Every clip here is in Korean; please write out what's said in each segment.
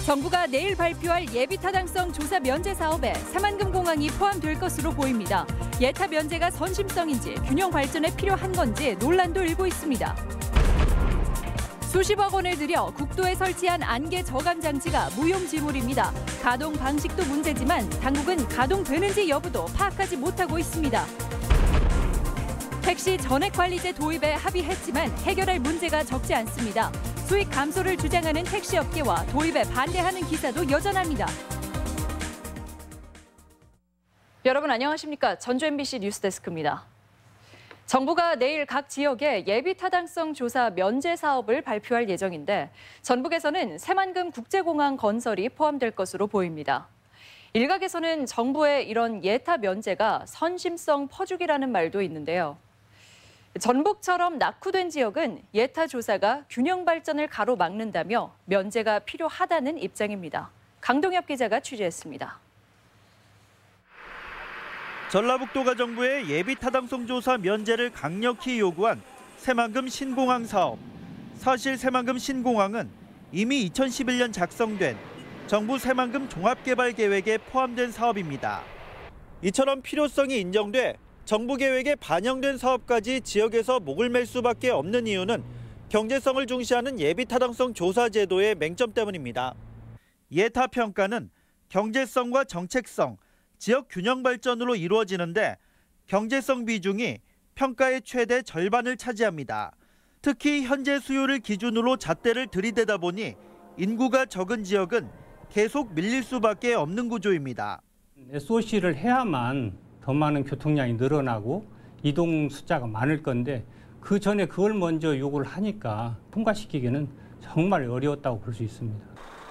정부가 내일 발표할 예비 타당성 조사 면제 사업에 새만금 공항이 포함될 것으로 보입니다. 예타 면제가 선심성인지 균형 발전에 필요한 건지 논란도 일고 있습니다. 수십억 원을 들여 국도에 설치한 안개 저감 장치가 무용지물입니다. 가동 방식도 문제지만 당국은 가동되는지 여부도 파악하지 못하고 있습니다. 택시 전액관리제 도입에 합의했지만 해결할 문제가 적지 않습니다. 수익 감소를 주장하는 택시업계와 도입에 반대하는 기사도 여전합니다. 여러분 안녕하십니까? 전주 MBC 뉴스데스크입니다. 정부가 내일 각 지역의 예비 타당성 조사 면제 사업을 발표할 예정인데 전북에서는 새만금 국제공항 건설이 포함될 것으로 보입니다. 일각에서는 정부의 이런 예타 면제가 선심성 퍼주기라는 말도 있는데요. 전북처럼 낙후된 지역은 예타 조사가 균형 발전을 가로막는다며 면제가 필요하다는 입장입니다. 강동엽 기자가 취재했습니다. 전라북도가 정부의 예비 타당성 조사 면제를 강력히 요구한 새만금 신공항 사업. 사실 새만금 신공항은 이미 2011년 작성된 정부 새만금 종합개발계획에 포함된 사업입니다. 이처럼 필요성이 인정돼 정부 계획에 반영된 사업까지 지역에서 목을 맬 수밖에 없는 이유는 경제성을 중시하는 예비 타당성 조사 제도의 맹점 때문입니다. 예타 평가는 경제성과 정책성, 지역 균형 발전으로 이루어지는데 경제성 비중이 평가의 최대 절반을 차지합니다. 특히 현재 수요를 기준으로 잣대를 들이대다 보니 인구가 적은 지역은 계속 밀릴 수밖에 없는 구조입니다. SOC를 해야만 더 많은 교통량이 늘어나고 이동 숫자가 많을 건데 그 전에 그걸 먼저 요구를 하니까 통과시키기는 정말 어려웠다고 볼 수 있습니다.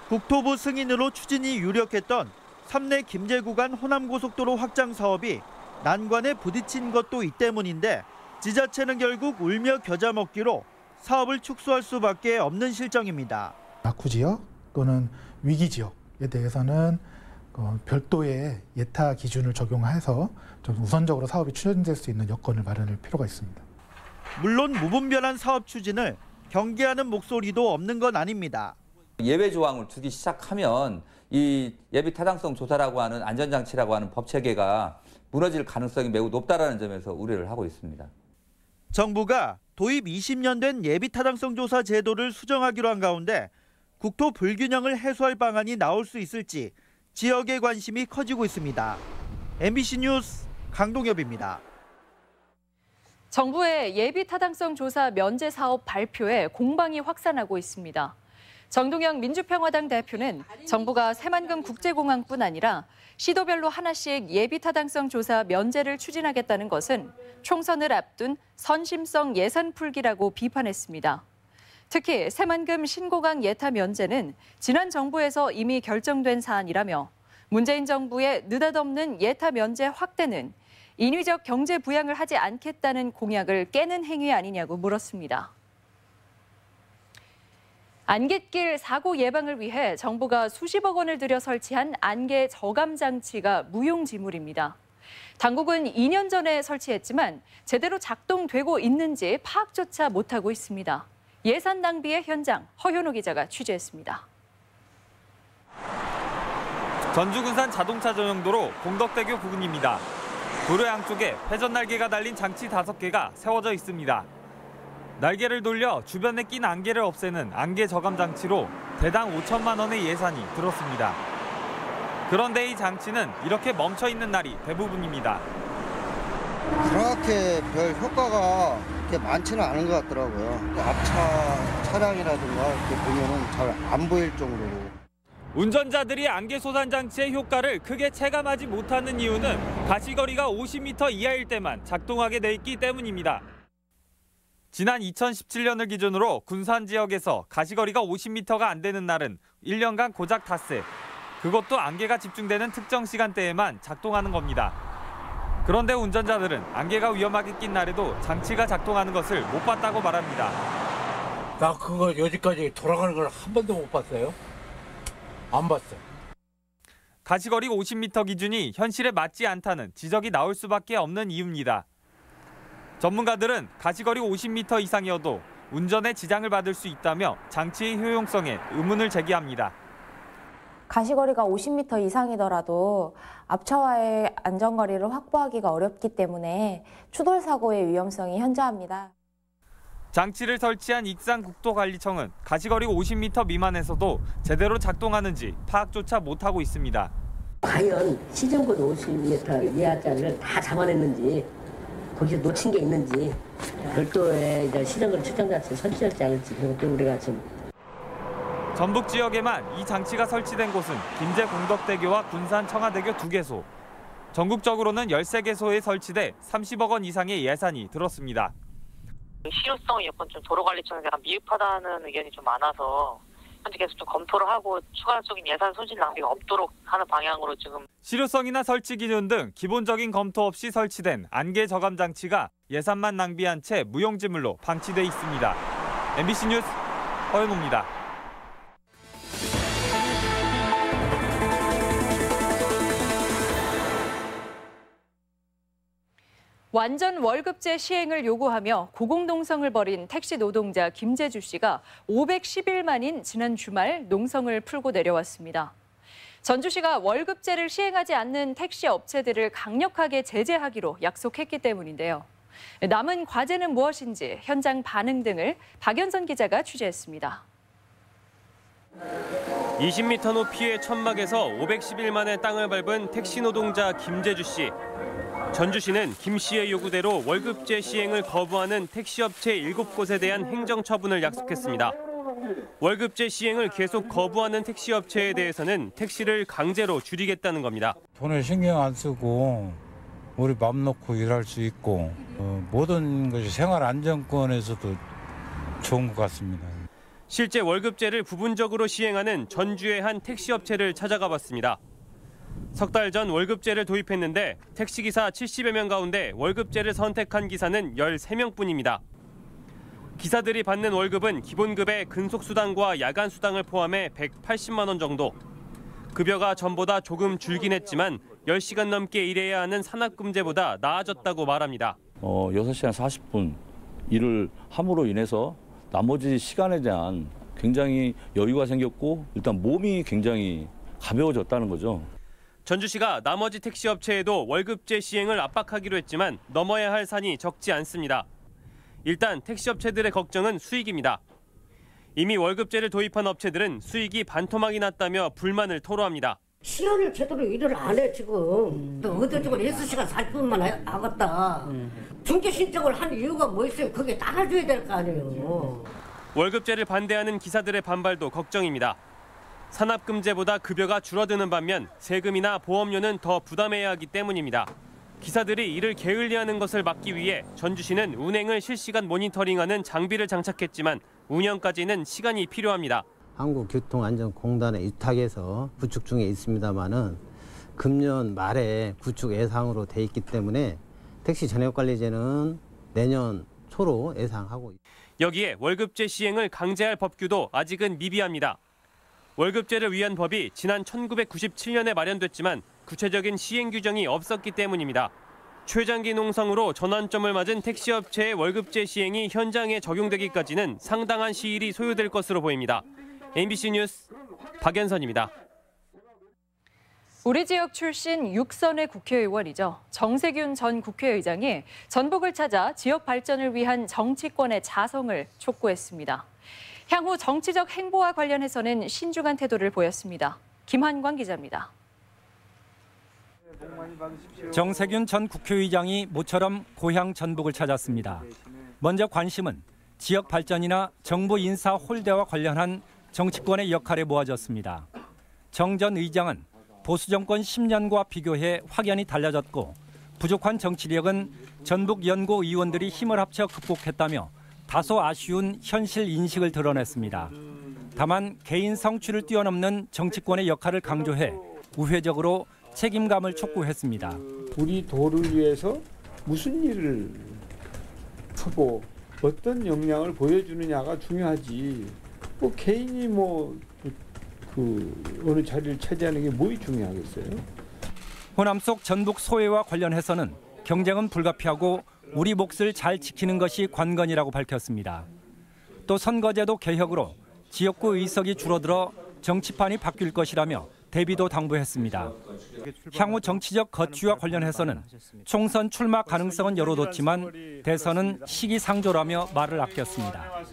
국토부 승인으로 추진이 유력했던 삼내 김제 구간 호남고속도로 확장 사업이 난관에 부딪힌 것도 이 때문인데 지자체는 결국 울며 겨자 먹기로 사업을 축소할 수밖에 없는 실정입니다. 낙후 지역 또는 위기 지역에 대해서는 별도의 예타 기준을 적용해서 좀 우선적으로 사업이 추진될 수 있는 여건을 마련할 필요가 있습니다. 물론 무분별한 사업 추진을 경계하는 목소리도 없는 건 아닙니다. 예외 조항을 두기 시작하면 이 예비 타당성 조사라고 하는 안전장치라고 하는 법 체계가 무너질 가능성이 매우 높다라는 점에서 우려를 하고 있습니다. 정부가 도입 20년 된 예비 타당성 조사 제도를 수정하기로 한 가운데 국토 불균형을 해소할 방안이 나올 수 있을지 지역의 관심이 커지고 있습니다. MBC 뉴스 강동엽입니다. 정부의 예비 타당성 조사 면제 사업 발표에 공방이 확산하고 있습니다. 정동영 민주평화당 대표는 정부가 새만금 국제공항뿐 아니라 시도별로 하나씩 예비 타당성 조사 면제를 추진하겠다는 것은 총선을 앞둔 선심성 예산 풀기라고 비판했습니다. 특히 새만금 신공항 예타 면제는 지난 정부에서 이미 결정된 사안이라며 문재인 정부의 느닷없는 예타 면제 확대는 인위적 경제 부양을 하지 않겠다는 공약을 깨는 행위 아니냐고 물었습니다. 안갯길 사고 예방을 위해 정부가 수십억 원을 들여 설치한 안개 저감 장치가 무용지물입니다. 당국은 2년 전에 설치했지만 제대로 작동되고 있는지 파악조차 못하고 있습니다. 예산 낭비의 현장, 허현호 기자가 취재했습니다. 전주군산 자동차 전용도로 공덕대교 부근입니다. 도로 양쪽에 회전 날개가 달린 장치 5개가 세워져 있습니다. 날개를 돌려 주변에 낀 안개를 없애는 안개 저감 장치로 대당 5천만 원의 예산이 들었습니다. 그런데 이 장치는 이렇게 멈춰 있는 날이 대부분입니다. 그렇게 별 효과가 그렇게 많지는 않은 것 같더라고요. 앞차 차량이라든가 이렇게 보면은 잘 안 보일 정도로. 운전자들이 안개 소산 장치의 효과를 크게 체감하지 못하는 이유는 가시거리가 50m 이하일 때만 작동하게 돼 있기 때문입니다. 지난 2017년을 기준으로 군산 지역에서 가시거리가 50m가 안 되는 날은 1년간 고작 닷새. 그것도 안개가 집중되는 특정 시간대에만 작동하는 겁니다. 그런데 운전자들은 안개가 위험하게 낀 날에도 장치가 작동하는 것을 못 봤다고 말합니다. 나 그거 여기까지 돌아가는 걸 한 번도 못 봤어요. 안 봤어요. 가시거리 50m 기준이 현실에 맞지 않다는 지적이 나올 수밖에 없는 이유입니다. 전문가들은 가시거리 50m 이상이어도 운전에 지장을 받을 수 있다며 장치의 효용성에 의문을 제기합니다. 가시거리가 50m 이상이더라도 앞차와의 안전거리를 확보하기가 어렵기 때문에 추돌 사고의 위험성이 현저합니다. 장치를 설치한 익산국도관리청은 가시거리 50m 미만에서도 제대로 작동하는지 파악조차 못하고 있습니다. 과연 시정거리 50m 이하짜리를 다 잡아냈는지, 거기서 놓친 게 있는지, 별도의 시정거리 측정 장치를 설치할지 않을지, 그런 것도 우리가 지금. 전북 지역에만 이 장치가 설치된 곳은 김제공덕대교와 군산청하대교 2개소. 전국적으로는 13개소에 설치돼 30억 원 이상의 예산이 들었습니다. 실효성이 약간 좀 도로관리청에서 약간 미흡하다는 의견이 좀 많아서 현재 계속 좀 검토를 하고 추가적인 예산 손실 낭비가 없도록 하는 방향으로 지금. 실효성이나 설치 기준 등 기본적인 검토 없이 설치된 안개 저감 장치가 예산만 낭비한 채 무용지물로 방치돼 있습니다. MBC 뉴스 허연호입니다. 완전 월급제 시행을 요구하며 고공농성을 벌인 택시 노동자 김재주 씨가 510일 만인 지난 주말 농성을 풀고 내려왔습니다. 전주시가 월급제를 시행하지 않는 택시 업체들을 강력하게 제재하기로 약속했기 때문인데요. 남은 과제는 무엇인지 현장 반응 등을 박연선 기자가 취재했습니다. 20m 높이의 천막에서 510일 만에 땅을 밟은 택시 노동자 김재주 씨. 전주시는 김 씨의 요구대로 월급제 시행을 거부하는 택시업체 7곳에 대한 행정처분을 약속했습니다. 월급제 시행을 계속 거부하는 택시업체에 대해서는 택시를 강제로 줄이겠다는 겁니다. 돈을 신경 안 쓰고 우리 맘 놓고 일할 수 있고 모든 것이 생활 안정권에서도 좋은 것 같습니다. 실제 월급제를 부분적으로 시행하는 전주의 한 택시업체를 찾아가 봤습니다. 석 달 전 월급제를 도입했는데 택시기사 70여 명 가운데 월급제를 선택한 기사는 13명뿐입니다. 기사들이 받는 월급은 기본급의 근속수당과 야간수당을 포함해 180만 원 정도. 급여가 전보다 조금 줄긴 했지만 10시간 넘게 일해야 하는 산업금제보다 나아졌다고 말합니다. 6시간 40분 일을 함으로 인해서 나머지 시간에 대한 굉장히 여유가 생겼고 일단 몸이 굉장히 가벼워졌다는 거죠. 전주시가 나머지 택시업체에도 월급제 시행을 압박하기로 했지만 넘어야 할 산이 적지 않습니다. 일단 택시업체들의 걱정은 수익입니다. 이미 월급제를 도입한 업체들은 수익이 반토막이 났다며 불만을 토로합니다. 시간을 제대로 일을 안 해 지금. 의도적으로 6시간 40분만 하겠다. 중개 신청을 한 이유가 뭐 있어요? 그게 따라줘야 될 거 아니에요. 월급제를 반대하는 기사들의 반발도 걱정입니다. 산업금제보다 급여가 줄어드는 반면 세금이나 보험료는 더 부담해야 하기 때문입니다. 기사들이 이를 게을리하는 것을 막기 위해 전주시는 운행을 실시간 모니터링하는 장비를 장착했지만 운영까지는 시간이 필요합니다. 한국교통안전공단에 위탁해서 구축 중에 있습니다마는 금년 말에 구축 예상으로 돼 있기 때문에 택시 전역관리제는 내년 초로 예상하고 있습니다. 여기에 월급제 시행을 강제할 법규도 아직은 미비합니다. 월급제를 위한 법이 지난 1997년에 마련됐지만 구체적인 시행 규정이 없었기 때문입니다. 최장기 농성으로 전환점을 맞은 택시업체의 월급제 시행이 현장에 적용되기까지는 상당한 시일이 소요될 것으로 보입니다. MBC 뉴스 박연선입니다. 우리 지역 출신 6선의 국회의원이죠. 정세균 전 국회의장이 전북을 찾아 지역 발전을 위한 정치권의 자성을 촉구했습니다. 향후 정치적 행보와 관련해서는 신중한 태도를 보였습니다. 김한광 기자입니다. 정세균 전 국회의장이 모처럼 고향 전북을 찾았습니다. 먼저 관심은 지역 발전이나 정부 인사 홀대와 관련한 정치권의 역할에 모아졌습니다. 정 전 의장은 보수 정권 10년과 비교해 확연히 달라졌고 부족한 정치력은 전북 연고 의원들이 힘을 합쳐 극복했다며 다소 아쉬운 현실 인식을 드러냈습니다. 다만 개인 성취를 뛰어넘는 정치권의 역할을 강조해 우회적으로 책임감을 촉구했습니다. 우리 도를 위해서 무슨 일을 하고 어떤 역량을 보여주느냐가 중요하지. 뭐 개인이 어느 자리를 차지하는 게 뭐이 중요하겠어요? 호남 속 전북 소외와 관련해서는 경쟁은 불가피하고 우리 몫을 잘 지키는 것이 관건이라고 밝혔습니다. 또 선거제도 개혁으로 지역구 의석이 줄어들어 정치판이 바뀔 것이라며 대비도 당부했습니다. 향후 정치적 거취와 관련해서는 총선 출마 가능성은 열어뒀지만 대선은 시기상조라며 말을 아꼈습니다.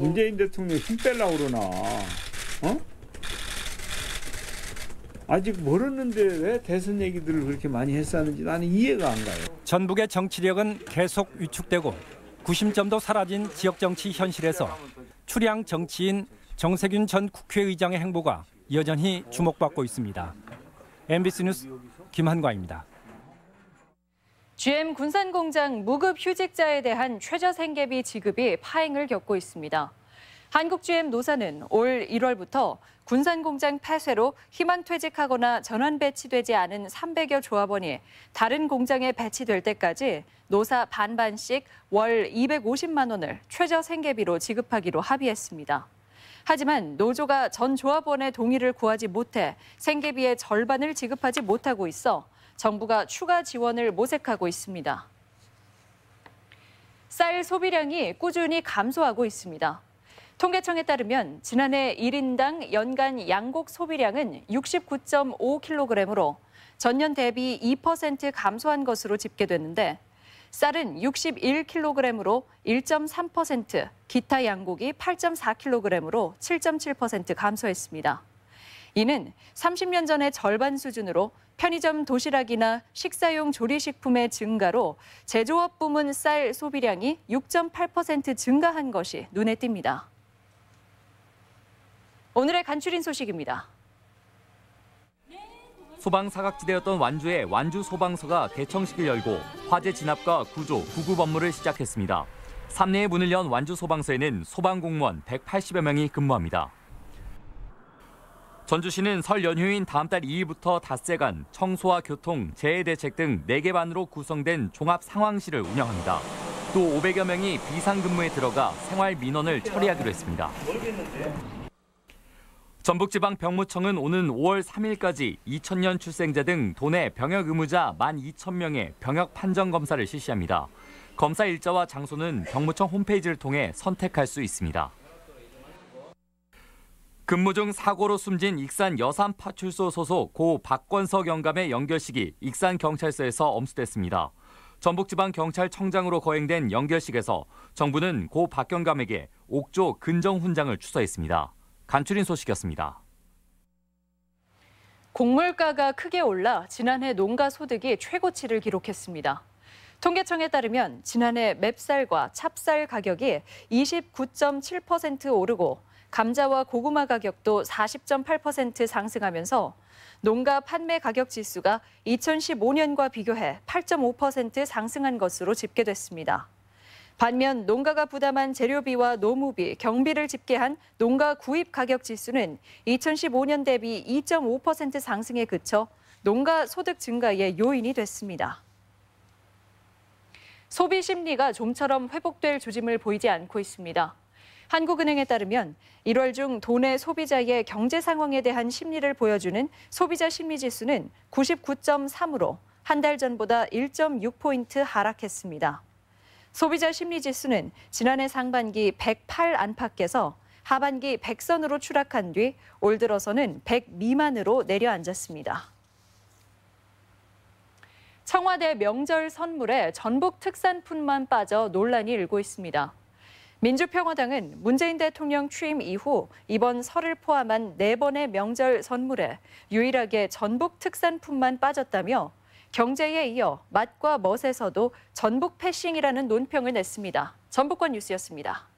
문재인 대통령 힘 빼려고 그러나? 아직 멀었는데 왜 대선 얘기들을 그렇게 많이 했었는지 나는 이해가 안 가요. 전북의 정치력은 계속 위축되고 구심점도 사라진 지역정치 현실에서 출양 정치인 정세균 전 국회의장의 행보가 여전히 주목받고 있습니다. MBC 뉴스 김한과입니다. GM 군산공장 무급 휴직자에 대한 최저생계비 지급이 파행을 겪고 있습니다. 한국 GM 노사는 올 1월부터 군산공장 폐쇄로 희망퇴직하거나 전환 배치되지 않은 300여 조합원이 다른 공장에 배치될 때까지 노사 반반씩 월 250만 원을 최저생계비로 지급하기로 합의했습니다. 하지만 노조가 전 조합원의 동의를 구하지 못해 생계비의 절반을 지급하지 못하고 있어 정부가 추가 지원을 모색하고 있습니다. 쌀 소비량이 꾸준히 감소하고 있습니다. 통계청에 따르면 지난해 1인당 연간 양곡 소비량은 69.5kg으로 전년 대비 2% 감소한 것으로 집계됐는데 쌀은 61kg으로 1.3%, 기타 양곡이 8.4kg으로 7.7% 감소했습니다. 이는 30년 전의 절반 수준으로 편의점 도시락이나 식사용 조리식품의 증가로 제조업 부문 쌀 소비량이 6.8% 증가한 것이 눈에 띕니다. 오늘의 간추린 소식입니다. 소방 사각지대였던 완주의 완주 소방서가 개청식을 열고 화재 진압과 구조, 구급 업무를 시작했습니다. 3내에 문을 연 완주 소방서에는 소방 공무원 180여 명이 근무합니다. 전주시는 설 연휴인 다음 달 2일부터 닷새간 청소와 교통, 재해 대책 등 4개 반으로 구성된 종합 상황실을 운영합니다. 또 500여 명이 비상근무에 들어가 생활 민원을 처리하기로 했습니다. 전북지방병무청은 오는 5월 3일까지 2000년 출생자 등 도내 병역 의무자 12,000명의 병역 판정 검사를 실시합니다. 검사 일자와 장소는 병무청 홈페이지를 통해 선택할 수 있습니다. 근무 중 사고로 숨진 익산 여산파출소 소속 고 박권석 영감의 연결식이 익산경찰서에서 엄수됐습니다. 전북지방경찰청장으로 거행된 연결식에서 정부는 고 박 영감에게 옥조 근정훈장을 추서했습니다. 간추린 소식이었습니다. 곡물가가 크게 올라 지난해 농가 소득이 최고치를 기록했습니다. 통계청에 따르면 지난해 맵쌀과 찹쌀 가격이 29.7% 오르고 감자와 고구마 가격도 40.8% 상승하면서 농가 판매 가격 지수가 2015년과 비교해 8.5% 상승한 것으로 집계됐습니다. 반면 농가가 부담한 재료비와 노무비, 경비를 집계한 농가 구입 가격 지수는 2015년 대비 2.5% 상승에 그쳐 농가 소득 증가의 요인이 됐습니다. 소비 심리가 좀처럼 회복될 조짐을 보이지 않고 있습니다. 한국은행에 따르면 1월 중 도내 소비자의 경제 상황에 대한 심리를 보여주는 소비자 심리지수는 99.3으로 한 달 전보다 1.6포인트 하락했습니다. 소비자 심리지수는 지난해 상반기 108 안팎에서 하반기 100선으로 추락한 뒤 올 들어서는 100 미만으로 내려앉았습니다. 청와대 명절 선물에 전북 특산품만 빠져 논란이 일고 있습니다. 민주평화당은 문재인 대통령 취임 이후 이번 설을 포함한 4번의 명절 선물에 유일하게 전북 특산품만 빠졌다며 경제에 이어 맛과 멋에서도 전북 패싱이라는 논평을 냈습니다. 전북권 뉴스였습니다.